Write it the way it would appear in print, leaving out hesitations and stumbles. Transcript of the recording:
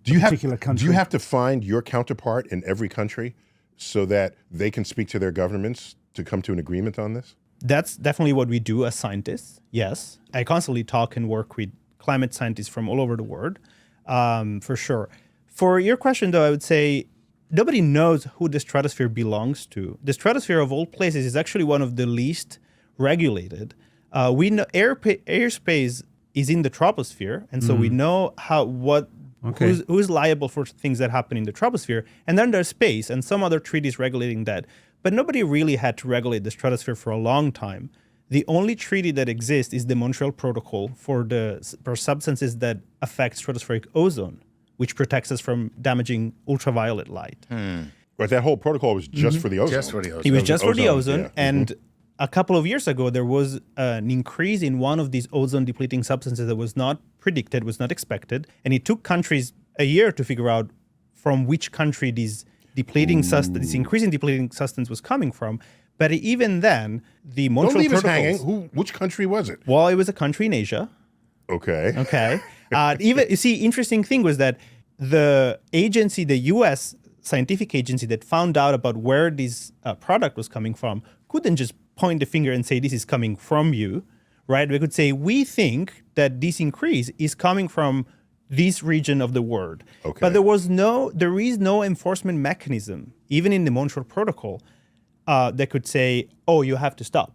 particular country. Do you have to find your counterpart in every country so that they can speak to their governments to come to an agreement on this? That's definitely what we do as scientists, yes. I constantly talk and work with climate scientists from all over the world, for sure. For your question, though, I would say nobody knows who the stratosphere belongs to. The stratosphere, of all places, is actually one of the least regulated. We know airspace is in the troposphere, and so we know who's liable for things that happen in the troposphere. And then there's space and some other treaties regulating that. But nobody really had to regulate the stratosphere for a long time. The only treaty that exists is the Montreal Protocol for substances that affect stratospheric ozone, which protects us from damaging ultraviolet light. But that whole protocol was just for the ozone. Just for the ozone. It was just for the ozone. Yeah. And a couple of years ago, there was an increase in one of these ozone-depleting substances that was not predicted, was not expected. And it took countries a year to figure out from which country this increasing depleting substance was coming from. But even then, the Montreal Don't leave us Protocols... hanging. Which country was it? Well, it was a country in Asia. Okay. Okay. You see, interesting thing was that the U.S. scientific agency that found out about where this product was coming from couldn't just point the finger and say, this is coming from you, right? We could say, we think that this increase is coming from this region of the world. Okay. But there is no enforcement mechanism, even in the Montreal Protocol, that could say, oh, you have to stop.